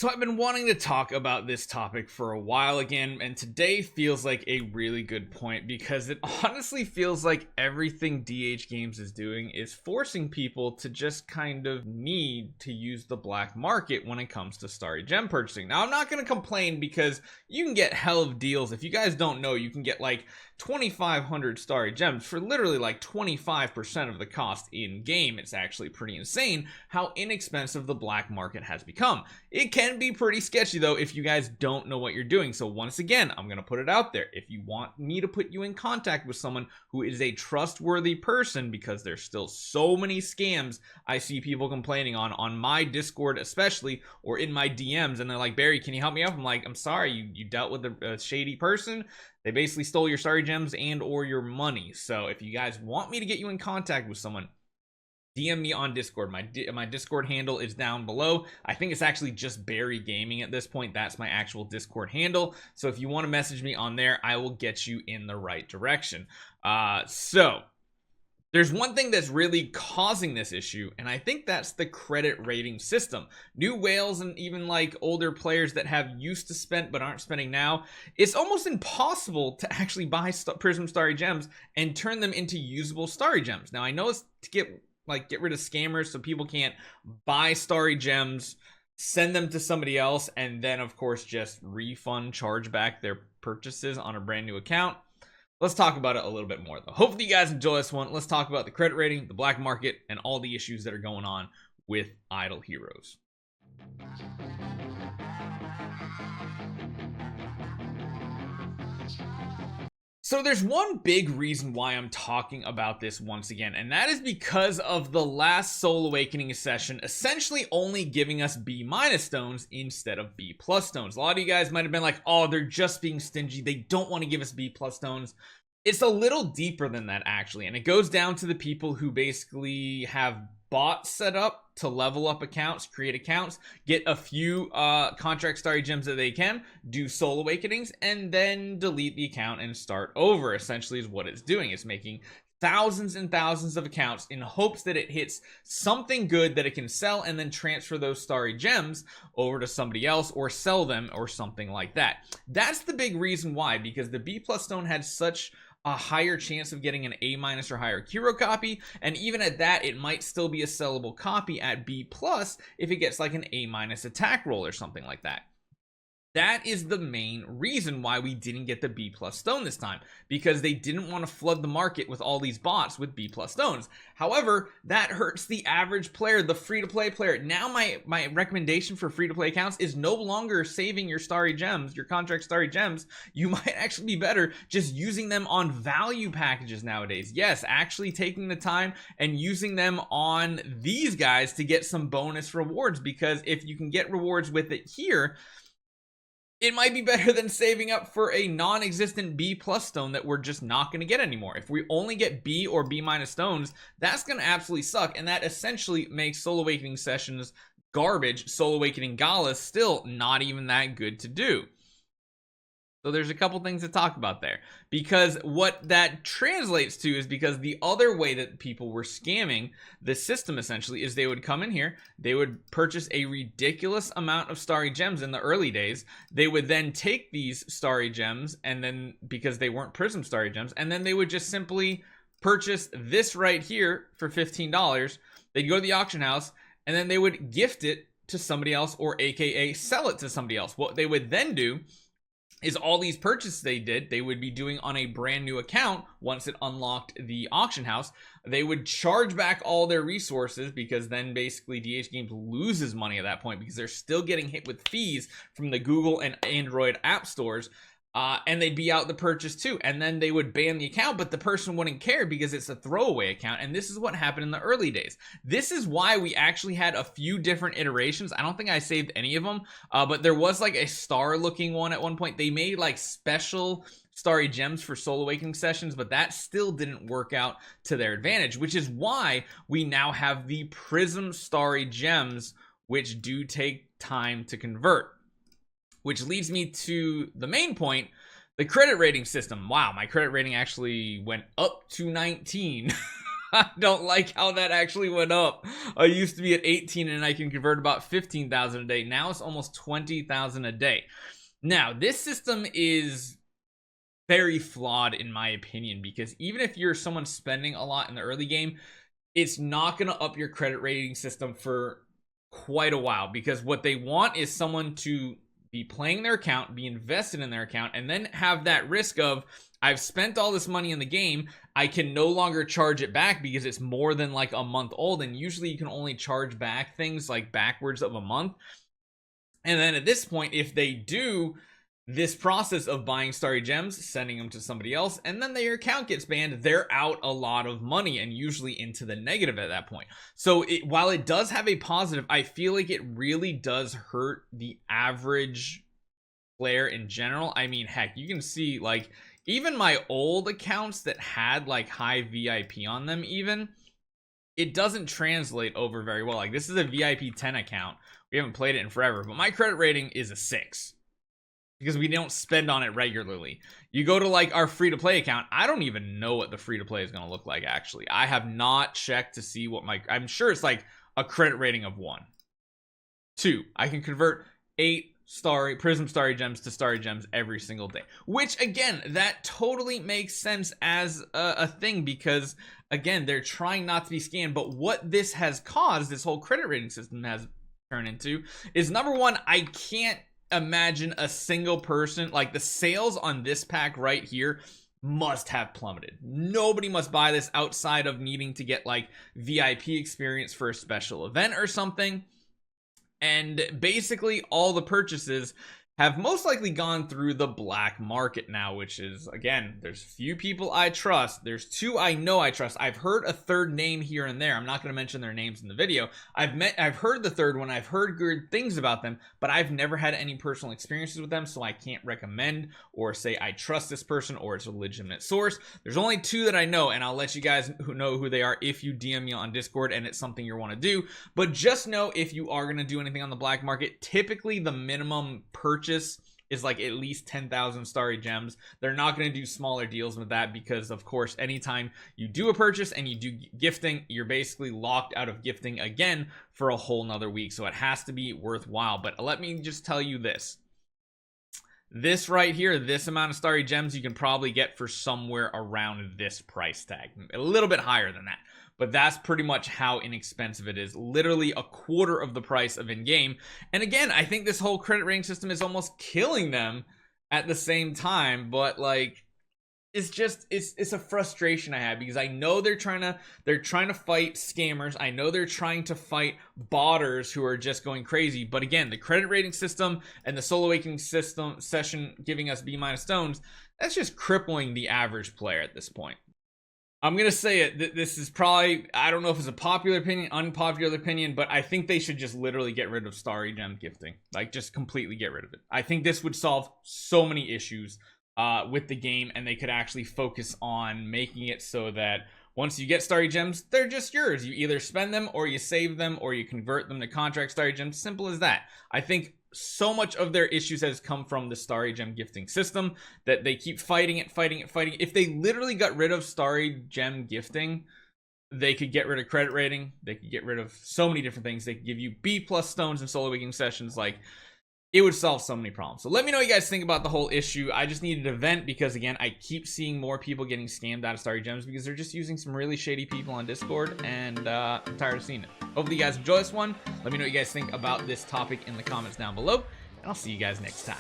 So I've been wanting to talk about this topic for a while again, and today feels like a really good point because it honestly feels like everything DH Games is doing is forcing people to just kind of need to use the black market when it comes to Starry Gem purchasing. Now, I'm not going to complain because you can get hell of deals. If you guys don't know, you can get like 2,500 Starry Gems for literally like 25% of the cost in game. It's actually pretty insane how inexpensive the black market has become. It can be pretty sketchy though if you guys don't know what you're doing. So once again, I'm gonna put it out there. If you want me to put you in contact with someone who is a trustworthy person, because there's still so many scams I see people complaining on my Discord especially, or in my DMs, and they're like, Barry, can you help me out? I'm like, I'm sorry, you dealt with a shady person. They basically stole your Starry Gems and or your money. So if you guys want me to get you in contact with someone, DM me on Discord. My Discord handle is down below. I think it's actually just Barry Gaming at this point. That's my actual Discord handle. So if you want to message me on there, I will get you in the right direction. So there's one thing that's really causing this issue, and I think that's the credit rating system. New whales and even like older players that have used to spend but aren't spending now, it's almost impossible to actually buy Prism Starry Gems and turn them into usable Starry Gems. Now, I know it's to get rid of scammers so people can't buy Starry Gems, send them to somebody else, and then of course just refund, charge back their purchases on a brand new account. Let's talk about it a little bit more though. Hopefully you guys enjoy this one. Let's talk about the credit rating, the black market, and all the issues that are going on with idle heroes. So there's one big reason why I'm talking about this once again, and that is because of the last Soul Awakening session essentially only giving us B- stones instead of B+ stones. A lot of you guys might have been like, oh, they're just being stingy. They don't want to give us B+ stones. It's a little deeper than that actually, and it goes down to the people who basically have bots set up to level up accounts, create accounts, get a few contract Starry Gems that they can, do Soul Awakenings, and then delete the account and start over. Essentially is what it's doing. It's making thousands and thousands of accounts in hopes that it hits something good that it can sell and then transfer those Starry Gems over to somebody else or sell them or something like that. That's the big reason why, because the B+ stone had such a higher chance of getting an A- or higher hero copy, and even at that it might still be a sellable copy at B+ if it gets like an A- attack roll or something like that. That is the main reason why we didn't get the B+ stone this time, because they didn't want to flood the market with all these bots with B+ stones. However, that hurts the average player, the free-to-play player. Now my recommendation for free-to-play accounts is no longer saving your Starry Gems, your contract Starry Gems. You might actually be better just using them on value packages nowadays. Yes, actually taking the time and using them on these guys to get some bonus rewards, because if you can get rewards with it here, it might be better than saving up for a non-existent B+ stone that we're just not going to get anymore. If we only get B or B- stones, that's going to absolutely suck, and that essentially makes Soul Awakening sessions garbage. Soul Awakening Galas still not even that good to do. So there's a couple things to talk about there, because what that translates to is, because the other way that people were scamming the system essentially is they would come in here, they would purchase a ridiculous amount of Starry Gems in the early days. They would then take these Starry Gems, and then because they weren't Prism Starry Gems, and then they would just simply purchase this right here for $15. They'd go to the auction house, and then they would gift it to somebody else, or AKA sell it to somebody else. What they would then do is all these purchases they would be doing on a brand new account. Once it unlocked the auction house, they would charge back all their resources, because then basically DH Games loses money at that point, because they're still getting hit with fees from the Google and Android app stores. And they'd be out the purchase too, and then they would ban the account, but the person wouldn't care because it's a throwaway account. And this is what happened in the early days. This is why we actually had a few different iterations. I don't think I saved any of them, but there was like a star looking one at one point. They made like special Starry Gems for Soul Awakening sessions, but that still didn't work out to their advantage, which is why we now have the Prism Starry Gems, which do take time to convert. Which leads me to the main point, the credit rating system. Wow, my credit rating actually went up to 19. I don't like how that actually went up. I used to be at 18 and I can convert about 15,000 a day. Now it's almost 20,000 a day. Now, this system is very flawed in my opinion, because even if you're someone spending a lot in the early game, it's not going to up your credit rating system for quite a while, because what they want is someone to be playing their account, be invested in their account, and then have that risk of, I've spent all this money in the game, I can no longer charge it back because it's more than like a month old, and usually you can only charge back things like backwards of a month. And then at this point, if they do this process of buying Starry Gems, sending them to somebody else, and then their account gets banned, they're out a lot of money and usually into the negative at that point. So while it does have a positive, I feel like it really does hurt the average player in general. I mean, heck, you can see like even my old accounts that had like high VIP on them, even it doesn't translate over very well. Like this is a VIP 10 account. We haven't played it in forever, but my credit rating is a 6. Because we don't spend on it regularly. You go to like our free-to-play account, I don't even know what the free-to-play is going to look like, actually. I have not checked to see what I'm sure it's like a credit rating of 1. 2, I can convert 8 Prism Starry Gems to Starry Gems every single day. Which, again, that totally makes sense as a thing, because, again, they're trying not to be scammed. But what this has caused, this whole credit rating system has turned into, is number one, I can't imagine a single person, like the sales on this pack right here must have plummeted. Nobody must buy this outside of needing to get like VIP experience for a special event or something. And basically all the purchases have most likely gone through the black market now, which is, again, there's few people I trust. There's 2 I know I trust. I've heard a third name here and there. I'm not going to mention their names in the video. I've heard the third one. I've heard good things about them, but I've never had any personal experiences with them, so I can't recommend or say I trust this person or it's a legitimate source. There's only 2 that I know, and I'll let you guys know who they are if you DM me on Discord and it's something you want to do. But just know, if you are going to do anything on the black market, typically the minimum purchase is like at least 10,000 Starry Gems. They're not going to do smaller deals with that, because of course anytime you do a purchase and you do gifting, you're basically locked out of gifting again for a whole nother week. So it has to be worthwhile. But let me just tell you this right here, this amount of Starry Gems you can probably get for somewhere around this price tag, a little bit higher than that. But that's pretty much how inexpensive it is. Literally a quarter of the price of in-game. And again, I think this whole credit rating system is almost killing them at the same time. But like, it's just, it's a frustration I have, because I know they're trying to fight scammers. I know they're trying to fight botters who are just going crazy. But again, the credit rating system and the Soul Awakening system session giving us B- stones, that's just crippling the average player at this point. I'm going to say it, this is probably, I don't know if it's a popular opinion, unpopular opinion, but I think they should just literally get rid of Starry Gem Gifting. Like, just completely get rid of it. I think this would solve so many issues with the game, and they could actually focus on making it so that once you get Starry Gems, they're just yours. You either spend them, or you save them, or you convert them to contract Starry Gems. Simple as that. I think so much of their issues has come from the Starry Gem Gifting system, that they keep fighting it. If they literally got rid of Starry Gem Gifting, they could get rid of credit rating. They could get rid of so many different things. They could give you B+ stones in Soul Awakening sessions. Like, it would solve so many problems. So let me know what you guys think about the whole issue. I just needed a vent, because again, I keep seeing more people getting scammed out of Starry Gems because they're just using some really shady people on Discord, and I'm tired of seeing it. Hopefully you guys enjoy this one. Let me know what you guys think about this topic in the comments down below, and I'll see you guys next time.